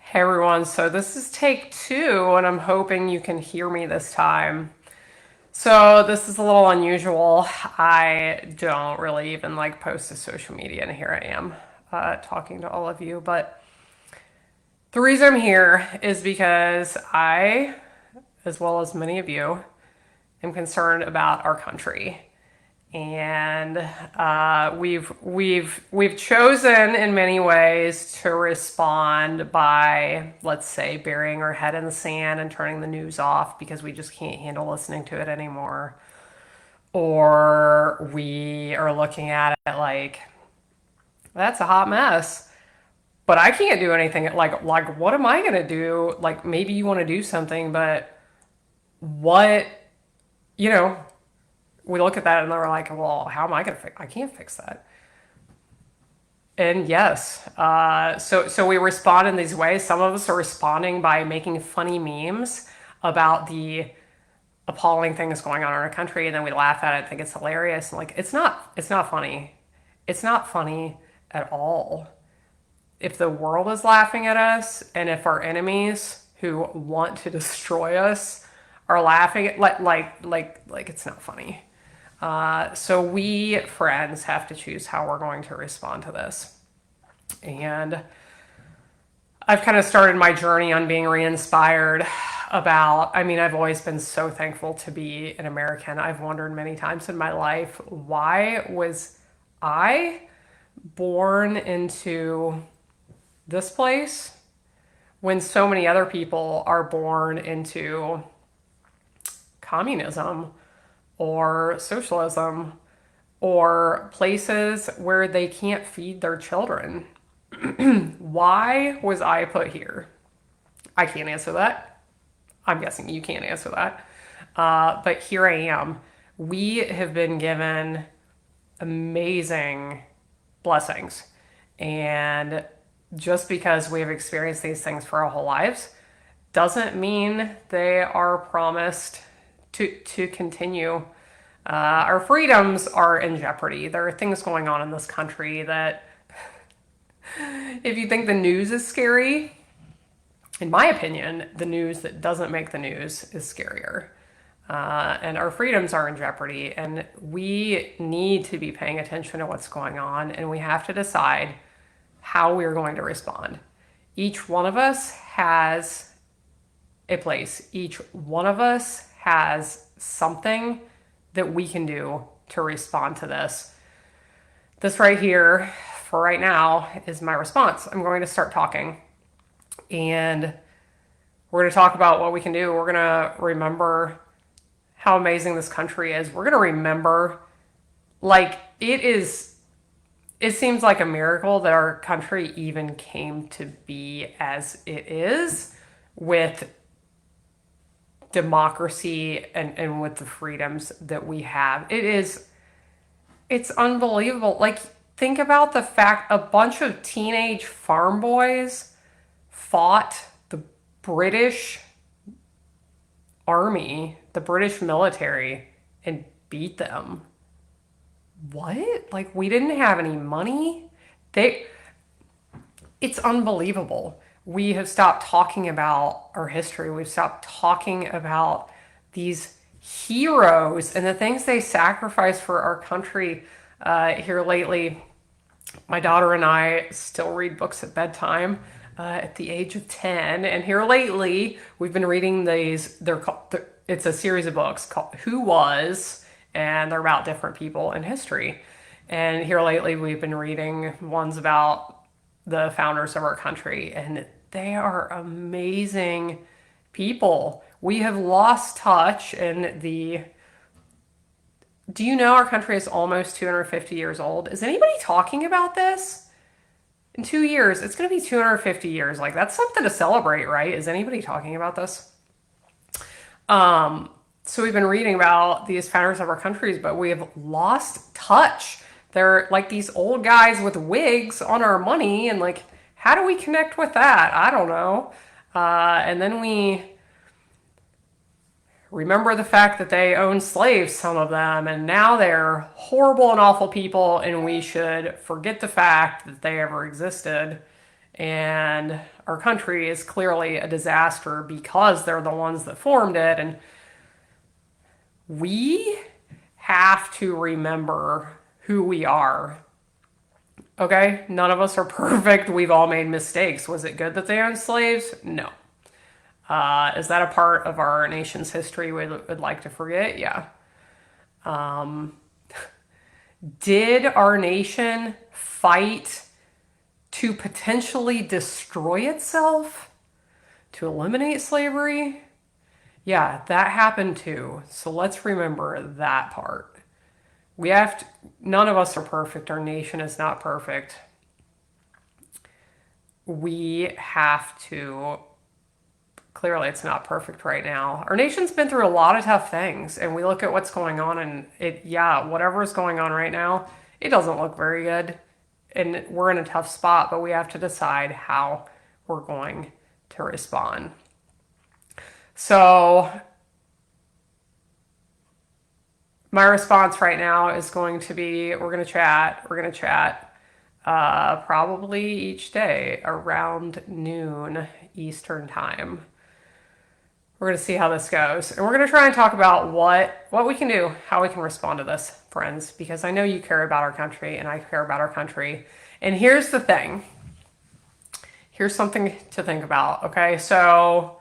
Hey everyone, so this is take two, and I'm hoping you can hear me this time. So, this is a little unusual. I don't really even like post to social media, and here I am talking to all of you. But the reason I'm here is because I, as well as many of you, am concerned about our country. And we've chosen in many ways to respond by, let's say, burying our head in the sand and turning the news off because we just can't handle listening to it anymore. Or we are looking at it like that's a hot mess, but I can't do anything. Like what am I gonna do? Like maybe you want to do something, but what you know we look at that and they're like, well, how am I going to fix? I can't fix that. And yes, so we respond in these ways. Some of us are responding by making funny memes about the appalling things going on in our country, and then we laugh at it, think it's hilarious. And like, it's not funny. It's not funny at all. If the world is laughing at us, and if our enemies who want to destroy us are laughing at like it's not funny. So we friends have to choose how we're going to respond to this. And I've kind of started my journey on being re-inspired about, I mean, I've always been so thankful to be an American. I've wondered many times in my life, why was I born into this place when so many other people are born into communism or socialism or places where they can't feed their children? Why was I put here? I can't answer that. I'm guessing you can't answer that. But here I am. We have been given amazing blessings. And just because we have experienced these things for our whole lives doesn't mean they are promised to continue. Our freedoms are in jeopardy. There are things going on in this country that, if you think the news is scary, in my opinion, the news that doesn't make the news is scarier. And our freedoms are in jeopardy, and we need to be paying attention to what's going on, and we have to decide how we're going to respond. Each one of us has a place, each one of us has something that we can do to respond to this. This right here, for right now, is my response. I'm going to start talking, and we're going to talk about what we can do. We're going to remember how amazing this country is. We're going to remember, like, it seems like a miracle that our country even came to be as it is, with democracy and with the freedoms that we have. It's unbelievable. Like, think about the fact a bunch of teenage farm boys fought the British army, the British military, and beat them. What? Like, we didn't have any money? They It's unbelievable. We have stopped talking about our history. We've stopped talking about these heroes and the things they sacrificed for our country. Here lately, my daughter and I still read books at bedtime at the age of 10. And here lately, we've been reading these. It's a series of books called Who Was, and they're about different people in history. And here lately, we've been reading ones about the founders of our country, and they are amazing people. We have lost touch in the. Do you know our country is almost 250 years old? Is anybody talking about this? In 2 years, it's going to be 250 years. Like, that's something to celebrate, right? Is anybody talking about this? So we've been reading about these founders of our countries, but we have lost touch. They're like these old guys with wigs on our money, and like, how do we connect with that? I don't know. And then we remember the fact that they owned slaves, some of them, and now they're horrible and awful people, and we should forget the fact that they ever existed And our country is clearly a disaster because they're the ones that formed it. And we have to remember who we are. Okay? None of us are perfect. We've all made mistakes. Was it good that they owned slaves? No. Is that a part of our nation's history we would like to forget? Yeah. Did our nation fight to potentially destroy itself? To eliminate slavery? Yeah, that happened too. So let's remember that part. None of us are perfect. Our nation is not perfect. We have to, clearly it's not perfect right now. Our nation's been through a lot of tough things, and we look at what's going on, and whatever is going on right now, it doesn't look very good. And we're in a tough spot, but we have to decide how we're going to respond. So my response right now is going to be we're going to chat probably each day around noon Eastern time. We're going to see how this goes, and we're going to try and talk about what we can do, how we can respond to this, friends, because I know you care about our country and I care about our country. And here's the thing. Here's something to think about, okay? So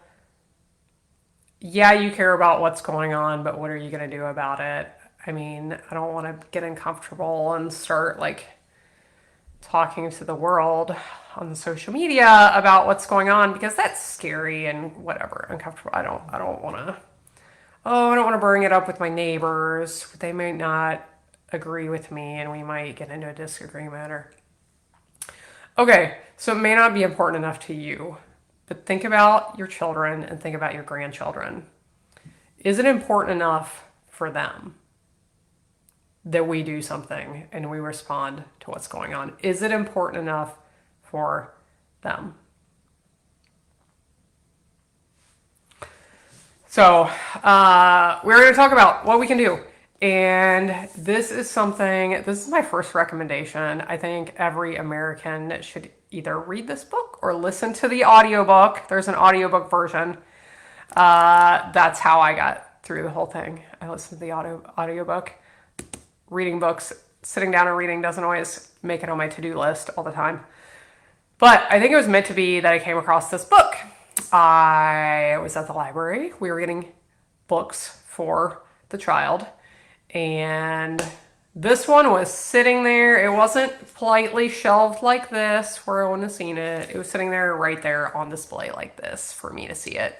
yeah, you care about what's going on, but what are you going to do about it? I mean, I don't want to get uncomfortable and start like talking to the world on social media about what's going on because that's scary and whatever, uncomfortable. I don't want to. Oh, I don't want to bring it up with my neighbors. They may not agree with me, and we might get into a disagreement. Or okay, so it may not be important enough to you, but think about your children and think about your grandchildren. Is it important enough for them that we do something and we respond to what's going on? Is it important enough for them? So we're going to talk about what we can do. And this is my first recommendation. I think every American should either read this book or listen to the audiobook. There's an audiobook version. That's how I got through the whole thing. I listened to the audiobook. Reading books, sitting down and reading doesn't always make it on my to-do list all the time. But I think it was meant to be that I came across this book. I was at the library. We were getting books for the child. And this one was sitting there. It wasn't politely shelved like this where I wouldn't have seen it. It was sitting there right there on display like this for me to see it.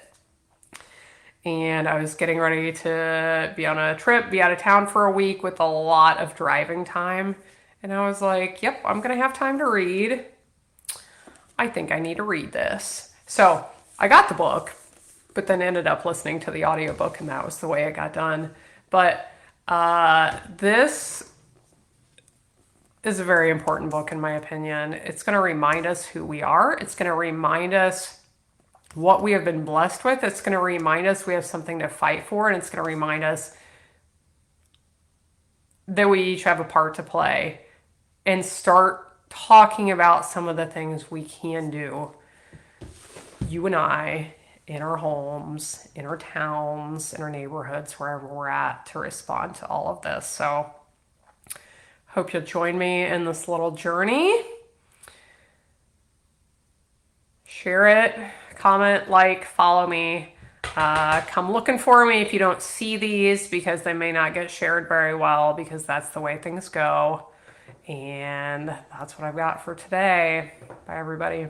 And I was getting ready to be on a trip, be out of town for a week with a lot of driving time. And I was like, yep, I'm going to have time to read. I think I need to read this. So I got the book, but then ended up listening to the audiobook, and that was the way it got done. But this is a very important book, in my opinion. It's going to remind us who we are. It's going to remind us what we have been blessed with. It's going to remind us we have something to fight for, and it's going to remind us that we each have a part to play, and start talking about some of the things we can do, you and I, in our homes, in our towns, in our neighborhoods, wherever we're at, to respond to all of this. So hope you'll join me in this little journey. Share it. Comment, like, follow me. Come looking for me if you don't see these, because they may not get shared very well, because that's the way things go. And that's what I've got for today. Bye, everybody.